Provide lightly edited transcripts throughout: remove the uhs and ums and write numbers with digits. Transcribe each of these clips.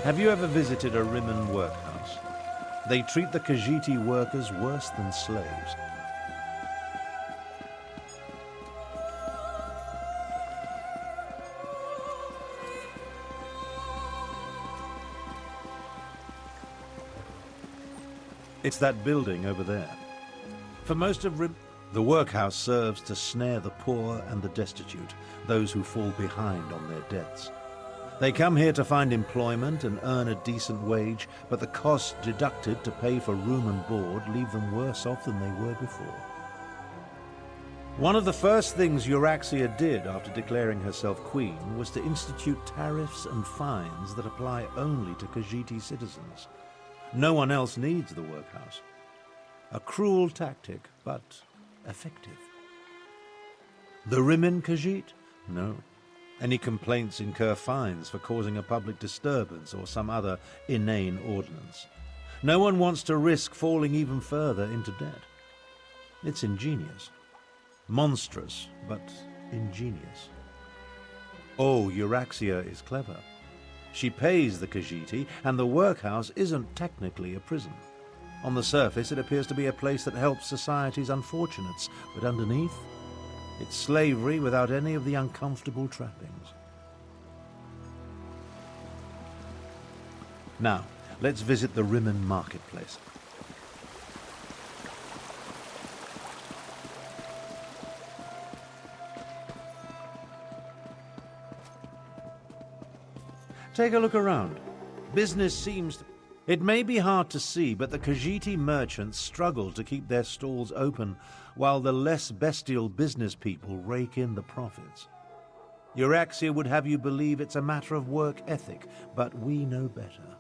Have you ever visited a Rimmon workhouse? They treat the Khajiiti workers worse than slaves. It's that building over there. For most of the workhouse serves to snare the poor and the destitute, those who fall behind on their debts. They come here to find employment and earn a decent wage, but the costs deducted to pay for room and board leave them worse off than they were before. One of the first things Euraxia did after declaring herself queen was to institute tariffs and fines that apply only to Khajiiti citizens. No one else needs the workhouse. A cruel tactic, but effective. The Rimmon Khajiit? No. Any complaints incur fines for causing a public disturbance or some other inane ordinance. No one wants to risk falling even further into debt. It's ingenious. Monstrous, but ingenious. Oh, Euraxia is clever. She pays the Khajiiti, and the workhouse isn't technically a prison. On the surface, it appears to be a place that helps society's unfortunates, but underneath, it's slavery without any of the uncomfortable trappings. Now, let's visit the Rimmon marketplace. Take a look around. Business seems to... It may be hard to see, but the Khajiiti merchants struggle to keep their stalls open, while the less bestial business people rake in the profits. Euraxia would have you believe it's a matter of work ethic, but we know better.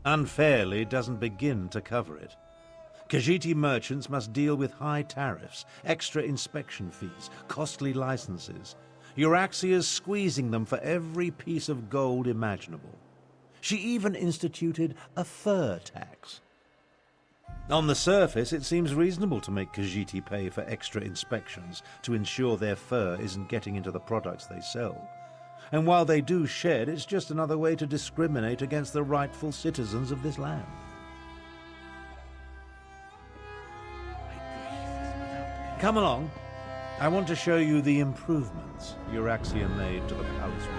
Unfairly doesn't begin to cover it. Khajiiti merchants must deal with high tariffs, extra inspection fees, costly licenses. Euraxia's squeezing them for every piece of gold imaginable. She even instituted a fur tax. On the surface, it seems reasonable to make Khajiiti pay for extra inspections to ensure their fur isn't getting into the products they sell. And while they do shed, it's just another way to discriminate against the rightful citizens of this land. Come along. I want to show you the improvements Euraxia made to the palace wall.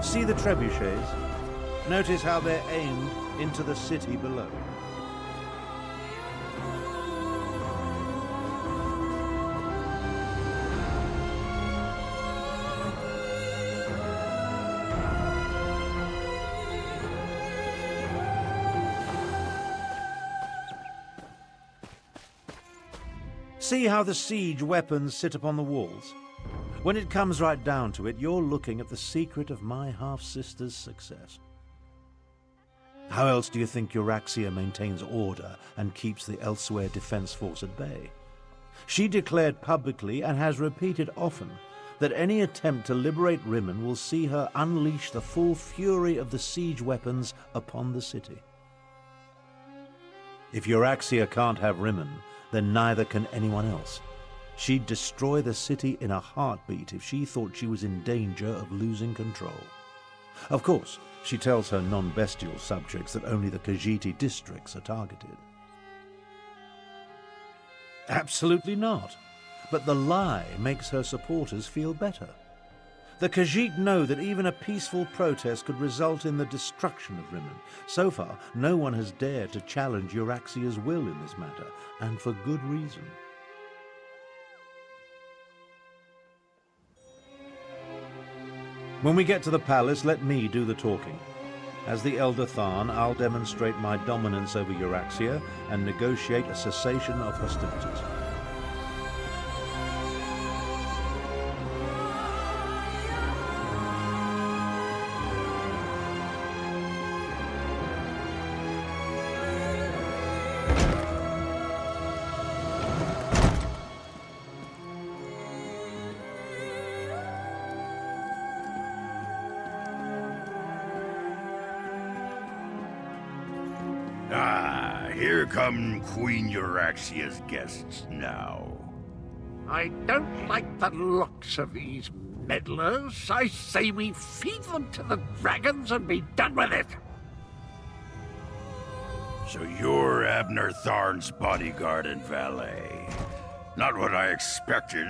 See the trebuchets? Notice how they're aimed into the city below. See how the siege weapons sit upon the walls? When it comes right down to it, you're looking at the secret of my half-sister's success. How else do you think Euraxia maintains order and keeps the Elsweyr Defense Force at bay? She declared publicly, and has repeated often, that any attempt to liberate Rimmon will see her unleash the full fury of the siege weapons upon the city. If Euraxia can't have Rimmon, then neither can anyone else. She'd destroy the city in a heartbeat if she thought she was in danger of losing control. Of course, she tells her non-bestial subjects that only the Khajiiti districts are targeted. Absolutely not. But the lie makes her supporters feel better. The Khajiit know that even a peaceful protest could result in the destruction of Rimmon. So far, no one has dared to challenge Euraxia's will in this matter, and for good reason. When we get to the palace, let me do the talking. As the Elder Tharn, I'll demonstrate my dominance over Euraxia and negotiate a cessation of hostilities. Ah, here come Queen Euraxia's guests now. I don't like the looks of these meddlers. I say we feed them to the dragons and be done with it. So you're Abner Tharn's bodyguard and valet. Not what I expected.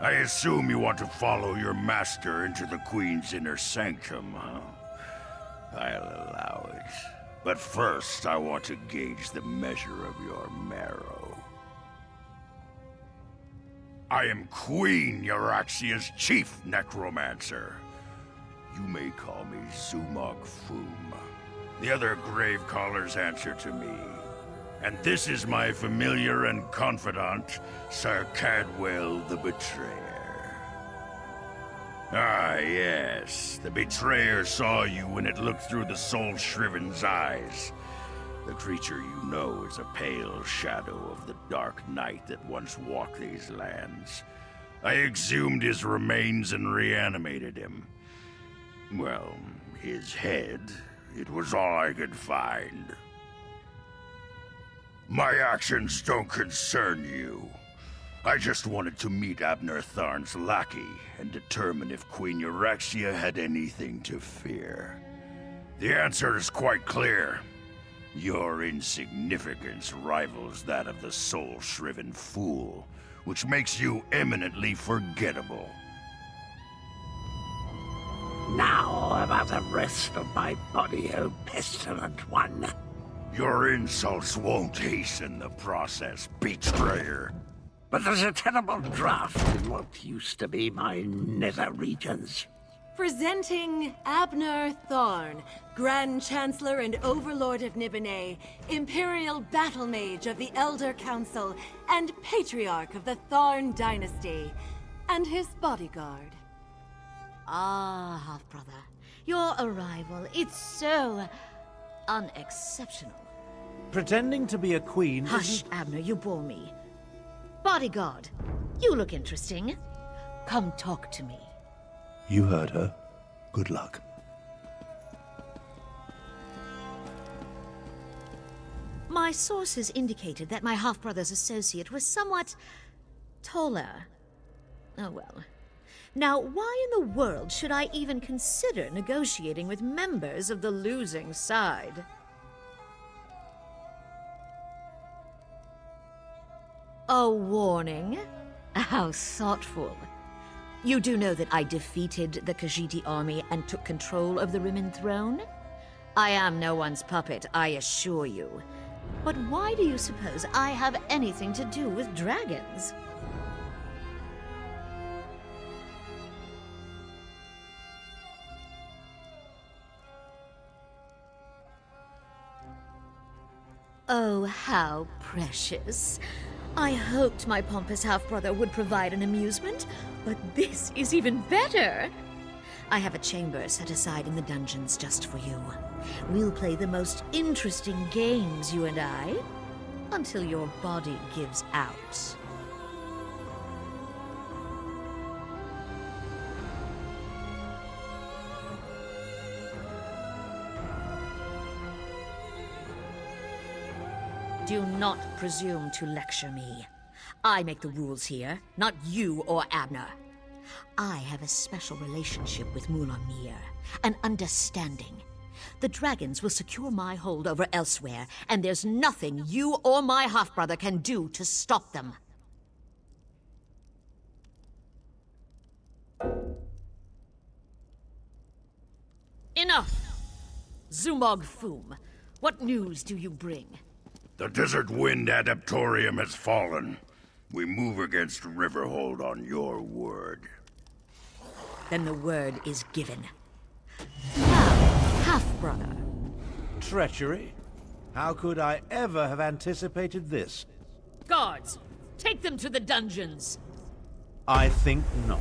I assume you want to follow your master into the Queen's inner sanctum, huh? I'll allow it. But first, I want to gauge the measure of your marrow. I am Queen Euraxia's chief necromancer. You may call me Zumog Foom. The other grave callers answer to me. And this is my familiar and confidant, Sir Cadwell the Betrayer. Ah, yes. The Betrayer saw you when it looked through the soul-shriven's eyes. The creature you know is a pale shadow of the dark night that once walked these lands. I exhumed his remains and reanimated him. Well, his head, it was all I could find. My actions don't concern you. I just wanted to meet Abner Tharn's lackey and determine if Queen Euraxia had anything to fear. The answer is quite clear. Your insignificance rivals that of the soul-shriven fool, which makes you eminently forgettable. Now about the rest of my body, O pestilent one. Your insults won't hasten the process, betrayer. But there's a terrible draft in what used to be my nether regions. Presenting Abner Tharn, Grand Chancellor and Overlord of Nibene, Imperial Battle Mage of the Elder Council, and Patriarch of the Tharn Dynasty, and his bodyguard. Ah, half-brother. Your arrival, it's so unexceptional. Pretending to be a queen Hush, isn't- Abner, you bore me. Bodyguard, you look interesting. Come talk to me. You heard her. Good luck. My sources indicated that my half-brother's associate was somewhat taller. Oh well. Now, why in the world should I even consider negotiating with members of the losing side? A warning? How thoughtful. You do know that I defeated the Khajiit army and took control of the Rimmon throne? I am no one's puppet, I assure you. But why do you suppose I have anything to do with dragons? Oh, how precious. I hoped my pompous half-brother would provide an amusement, but this is even better. I have a chamber set aside in the dungeons just for you. We'll play the most interesting games, you and I, until your body gives out. Do not presume to lecture me. I make the rules here, not you or Abner. I have a special relationship with Mulamir, an understanding. The dragons will secure my hold over Elsweyr, and there's nothing you or my half-brother can do to stop them. Enough! Zumog Foom, what news do you bring? The Desert Wind Adaptorium has fallen. We move against Riverhold on your word. Then the word is given. Now, half-brother. Treachery? How could I ever have anticipated this? Guards, take them to the dungeons. I think not.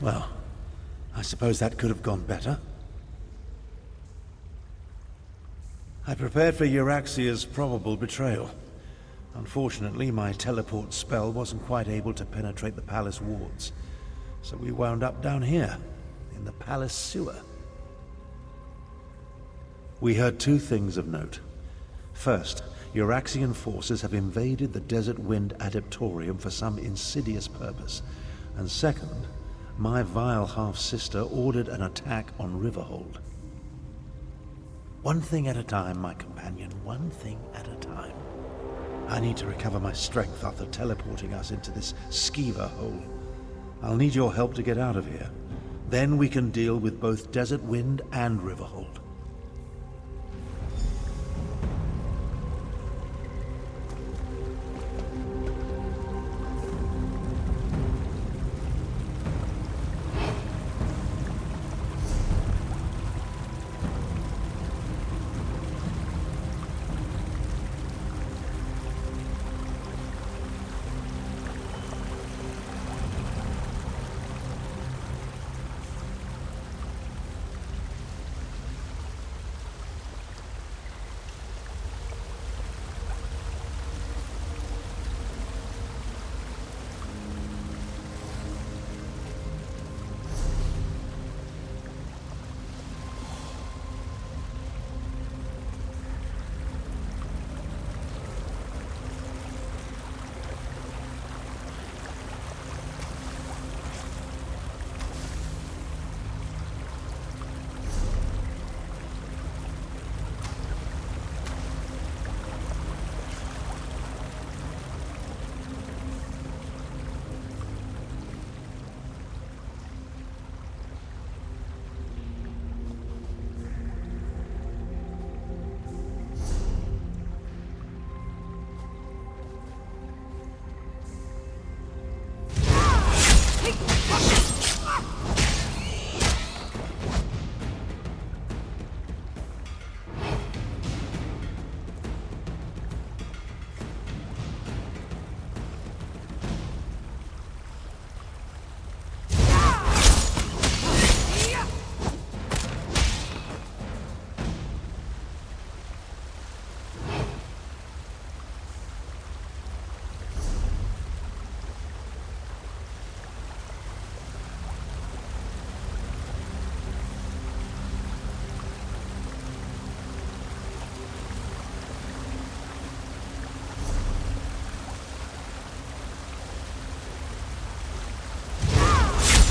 Well, I suppose that could have gone better. I prepared for Euraxia's probable betrayal. Unfortunately, my teleport spell wasn't quite able to penetrate the palace wards, so we wound up down here, in the palace sewer. We heard two things of note. First, Euraxian forces have invaded the Desert Wind Adeptorium for some insidious purpose. And second, my vile half-sister ordered an attack on Riverhold. One thing at a time, my companion, one thing at a time. I need to recover my strength after teleporting us into this skeever hole. I'll need your help to get out of here. Then we can deal with both Desert Wind and Riverhold.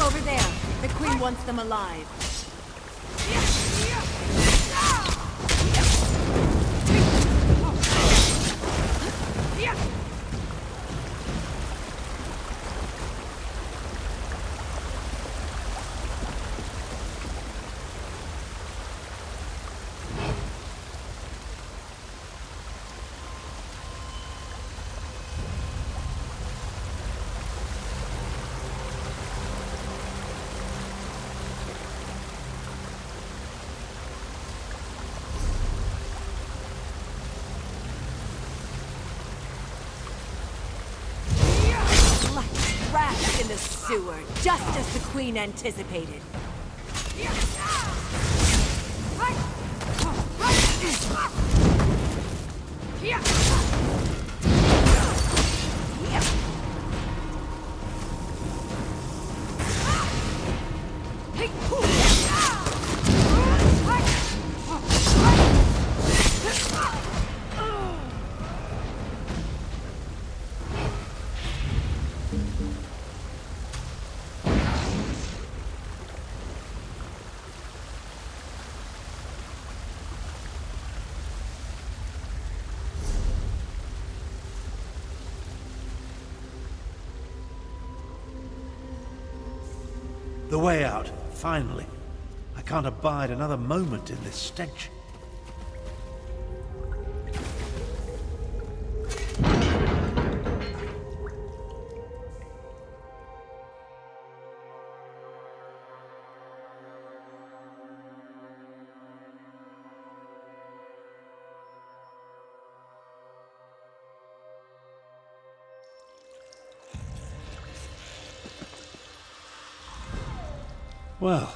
Over there. The Queen wants them alive. Crashed in the sewer, just as the Queen anticipated. The way out, finally. I can't abide another moment in this stench. Well,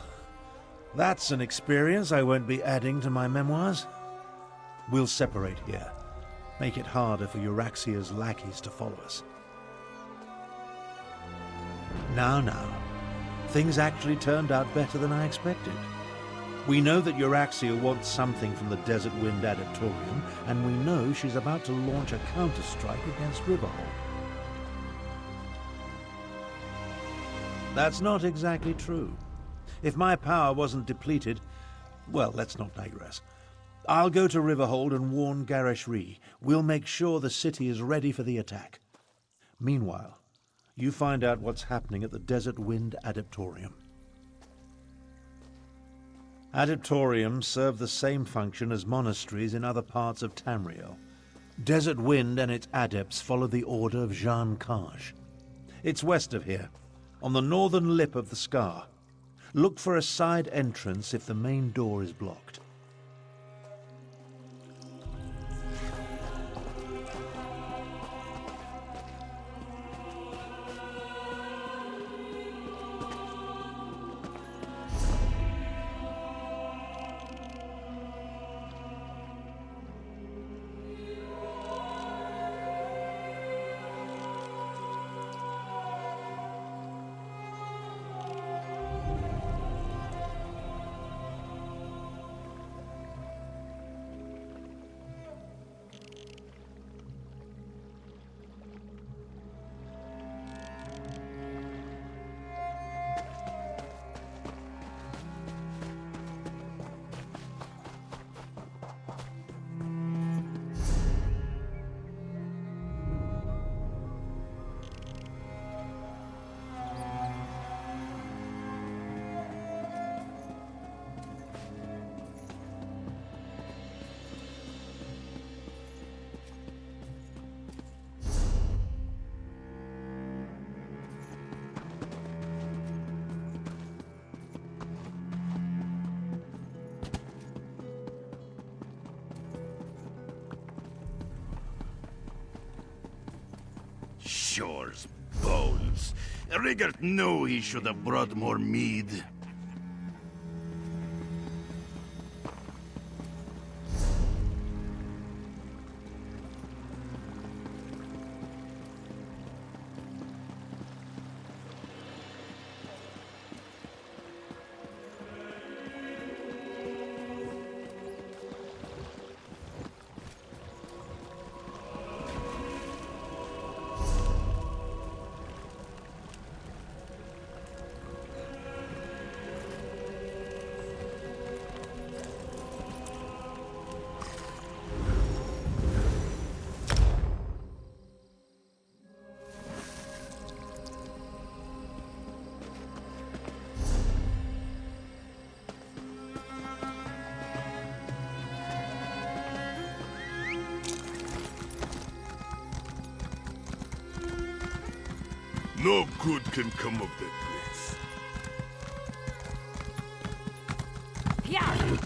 that's an experience I won't be adding to my memoirs. We'll separate here. Make it harder for Euraxia's lackeys to follow us. Now. Things actually turned out better than I expected. We know that Euraxia wants something from the Desert Wind Adeptorium, and we know she's about to launch a counterstrike against Riverhold. That's not exactly true. If my power wasn't depleted, well, let's not digress. I'll go to Riverhold and warn Garishri. We'll make sure the city is ready for the attack. Meanwhile, you find out what's happening at the Desert Wind Adeptorium. Adeptoriums serve the same function as monasteries in other parts of Tamriel. Desert Wind and its adepts follow the order of Jean Kaj. It's west of here, on the northern lip of the scar. Look for a side entrance if the main door is blocked. Shore's bones. Rigert knew he should have brought more mead. No good can come of that place. Yeah!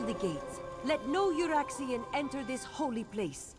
the gates. Let no Euraxian enter this holy place.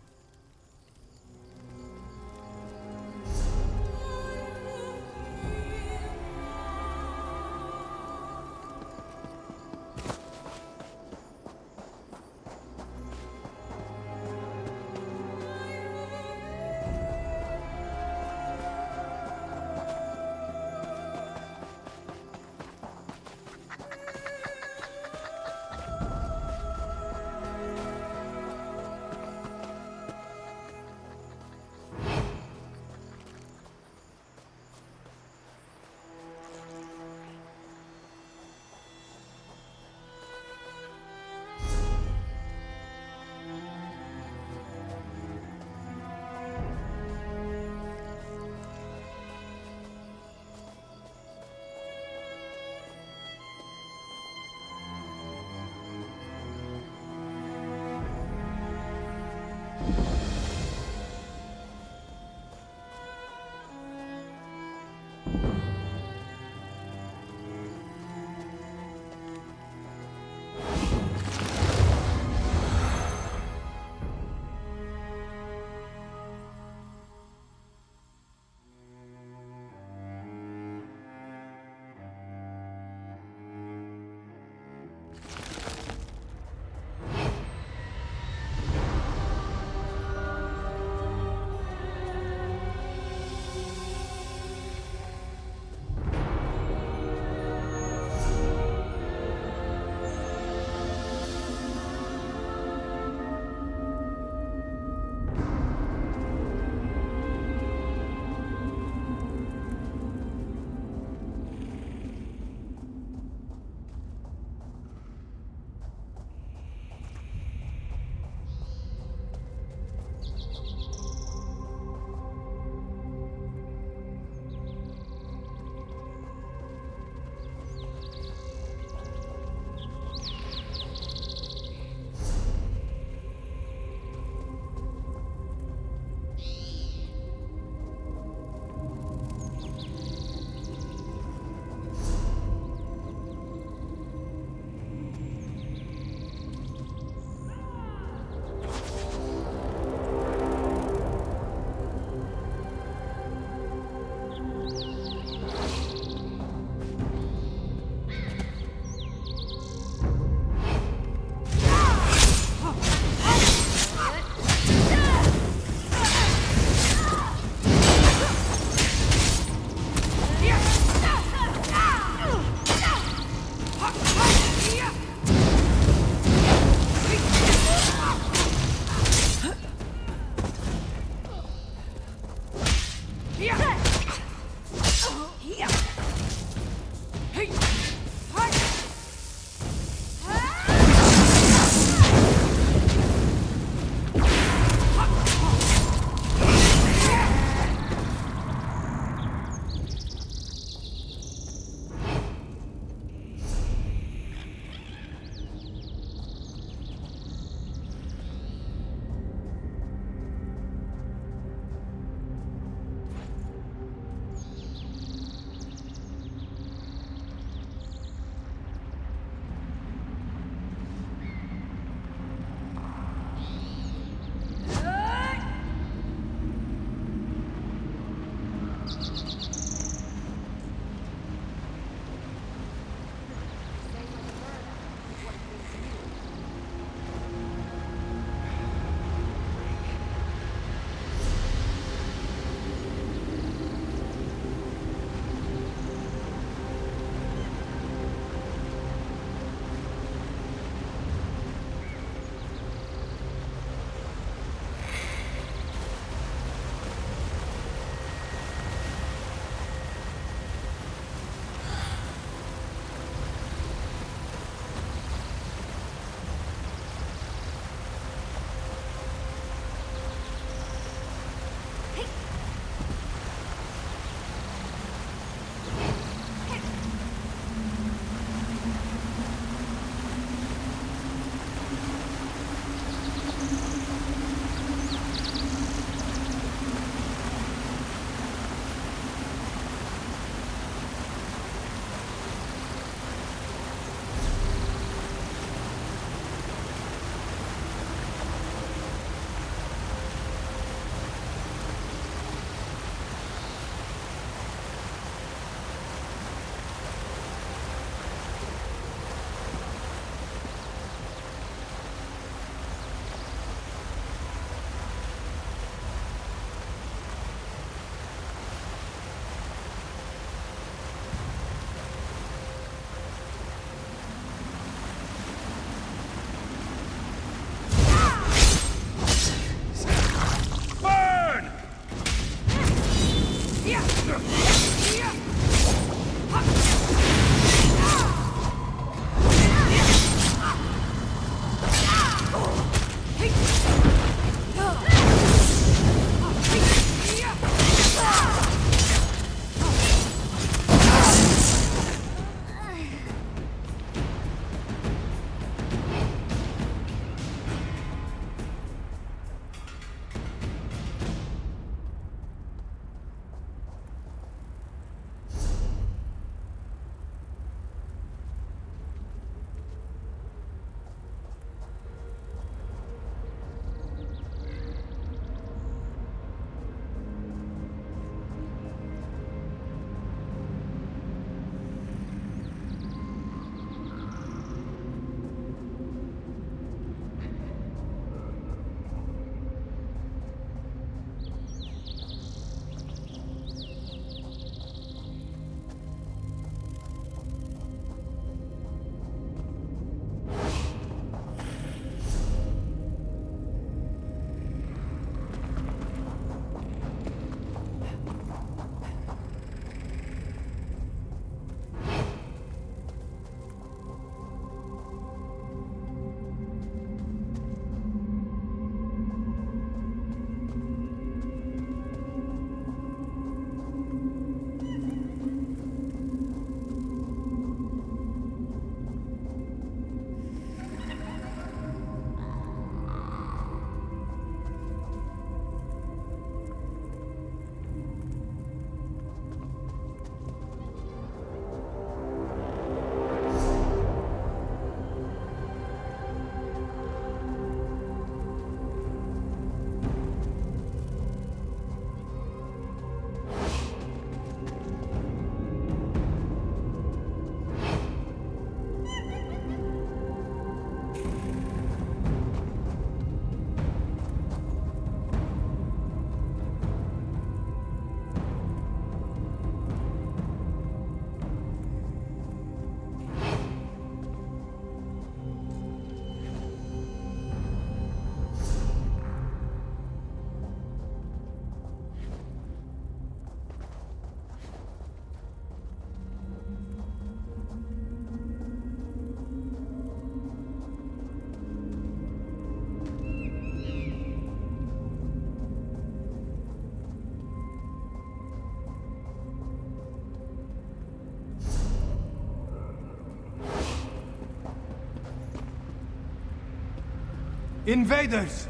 Invaders!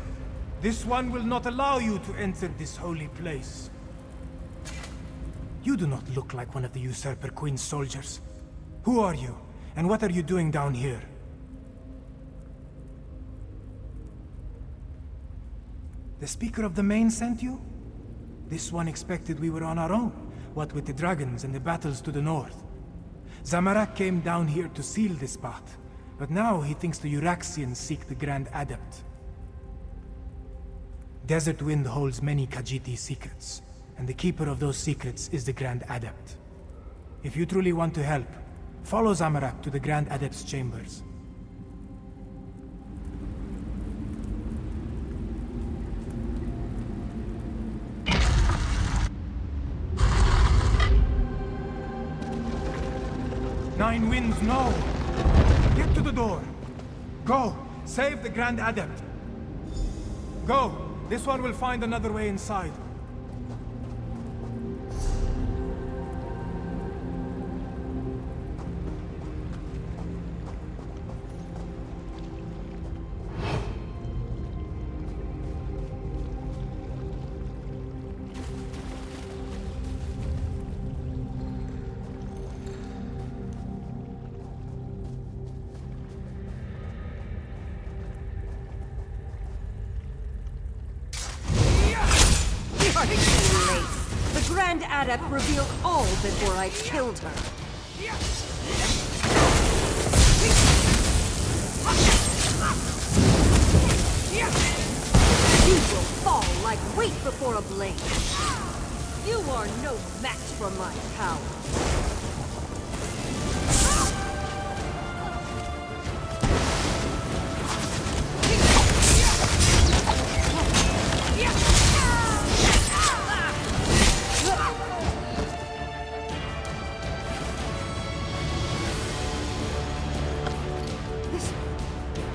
This one will not allow you to enter this holy place. You do not look like one of the Usurper Queen's soldiers. Who are you, and what are you doing down here? The Speaker of the Main sent you? This one expected we were on our own, what with the dragons and the battles to the north. Zamorak came down here to seal this path, but now he thinks the Uraxians seek the Grand Adept. Desert Wind holds many Khajiit secrets, and the keeper of those secrets is the Grand Adept. If you truly want to help, follow Zamorak to the Grand Adept's chambers. Nine Winds, no! Get to the door! Go! Save the Grand Adept! Go! This one will find another way inside. The Grand Adept revealed all before I killed her. You will fall like wheat before a blade. You are no match for my power.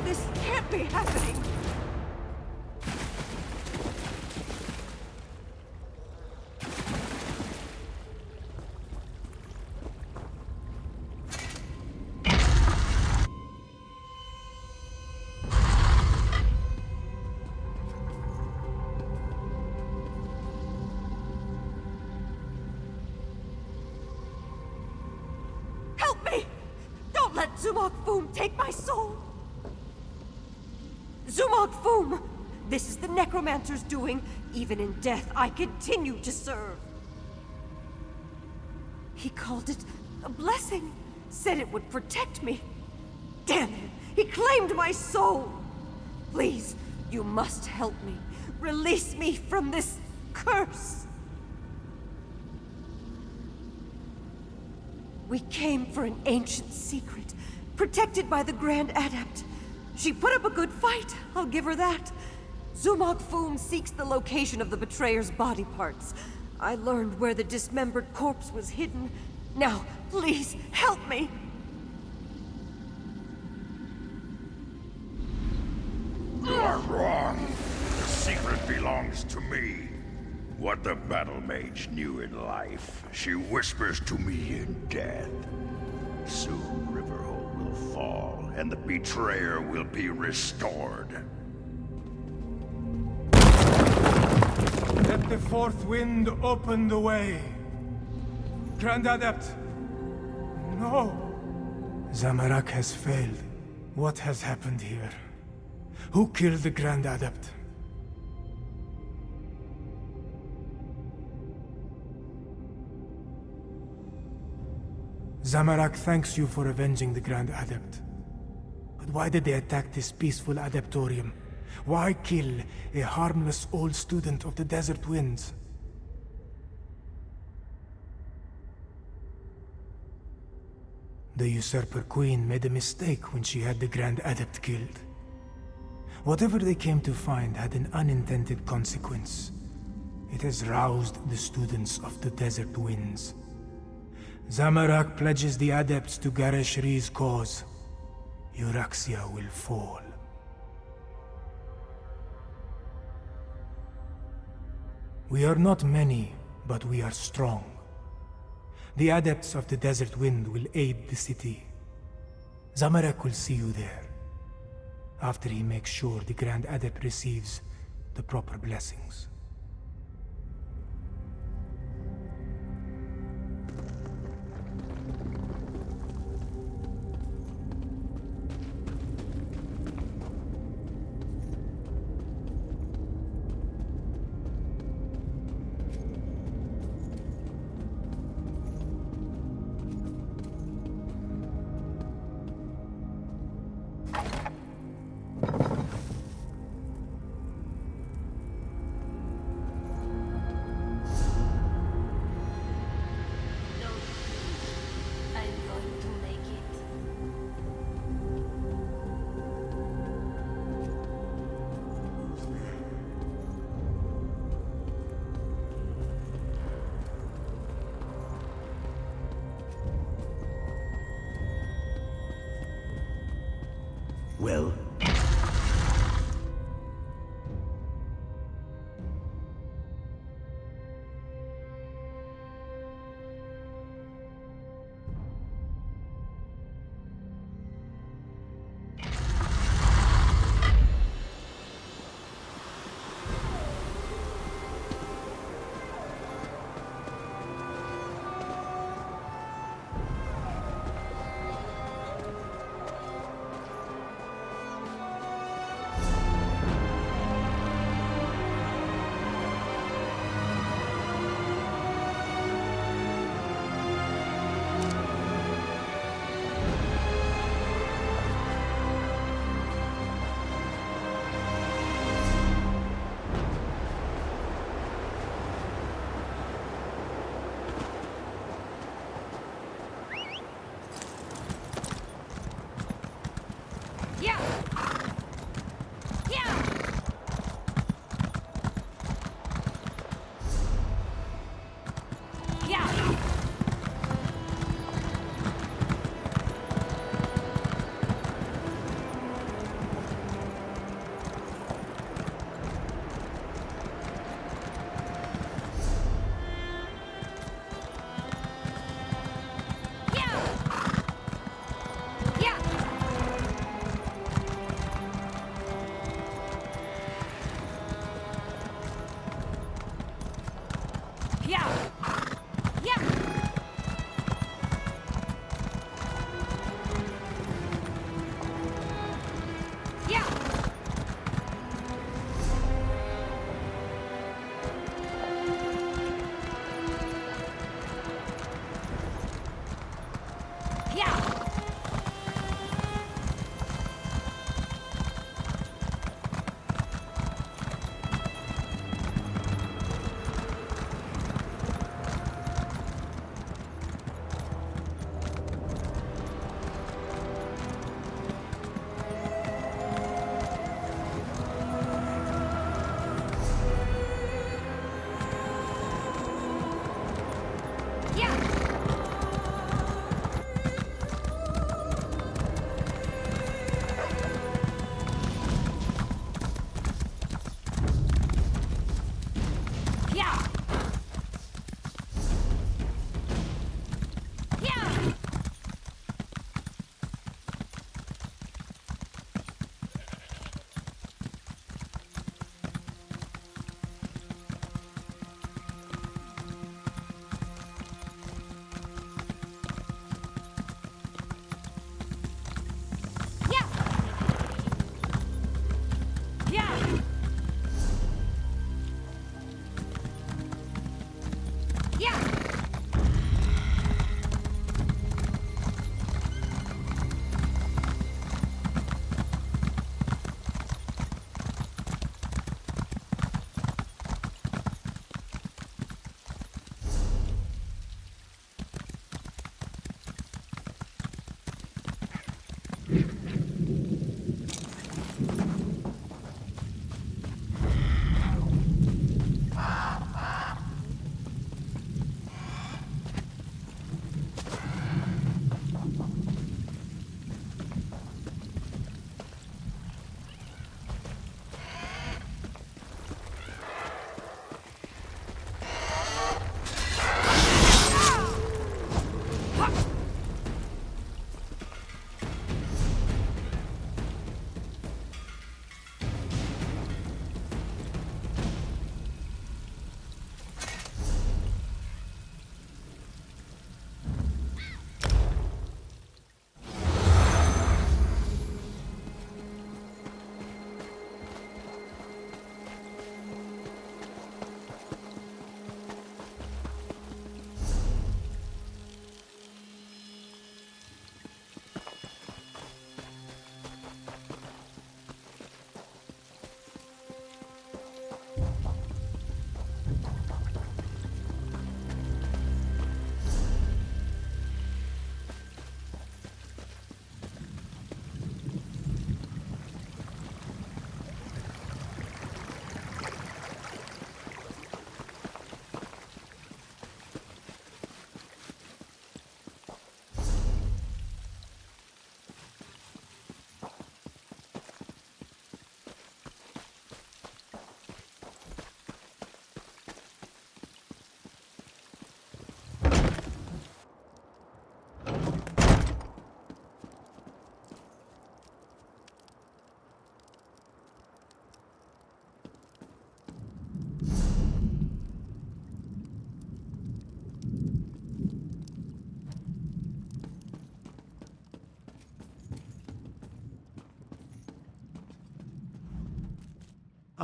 This can't be happening. Help me! Don't let Zumog Foom take my soul! Zumog Foom! This is the Necromancer's doing. Even in death, I continue to serve. He called it a blessing. Said it would protect me. Damn him! He claimed my soul! Please, you must help me. Release me from this curse! We came for an ancient secret, protected by the Grand Adept. She put up a good fight, I'll give her that. Zumog Foom seeks the location of the betrayer's body parts. I learned where the dismembered corpse was hidden. Now, please, help me! You are wrong. The secret belongs to me. What the battle mage knew in life, she whispers to me in death. Soon Riverhold will fall, and the betrayer will be restored. Let the fourth wind open the way. Grand Adept! No! Zamorak has failed. What has happened here? Who killed the Grand Adept? Zamorak thanks you for avenging the Grand Adept. But why did they attack this peaceful Adeptorium? Why kill a harmless old student of the Desert Winds? The Usurper Queen made a mistake when she had the Grand Adept killed. Whatever they came to find had an unintended consequence. It has roused the students of the Desert Winds. Zamorak pledges the Adepts to Gareshri's cause. Euraxia will fall. We are not many, but we are strong. The Adepts of the Desert Wind will aid the city. Zamorak will see you there. after he makes sure the Grand Adept receives the proper blessings. I'm going to make it. Well?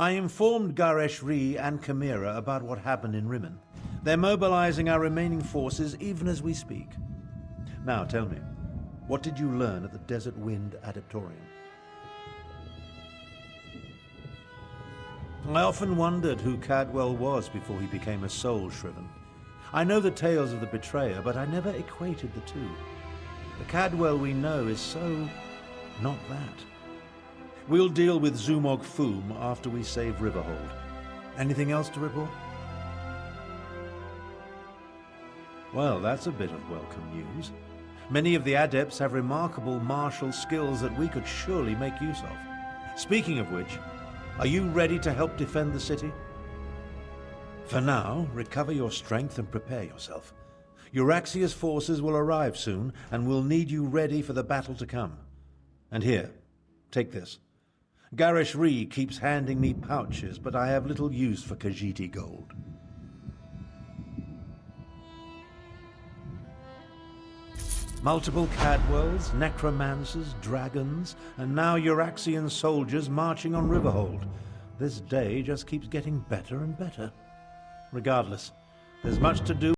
I informed Garesh-Ri and Chimera about what happened in Rimmon. They're mobilizing our remaining forces even as we speak. Now tell me, what did you learn at the Desert Wind Adaptorium? I often wondered who Cadwell was before he became a soul shriven. I know the tales of the betrayer, but I never equated the two. The Cadwell we know is so not that. We'll deal with Zumog Foom after we save Riverhold. Anything else to report? Well, that's a bit of welcome news. Many of the adepts have remarkable martial skills that we could surely make use of. Speaking of which, are you ready to help defend the city? For now, recover your strength and prepare yourself. Euraxia's forces will arrive soon, and we'll need you ready for the battle to come. And here, take this. Garesh-Ri keeps handing me pouches, but I have little use for Khajiiti gold. Multiple Cadwells, necromancers, dragons, and now Euraxian soldiers marching on Riverhold. This day just keeps getting better and better. Regardless, there's much to do.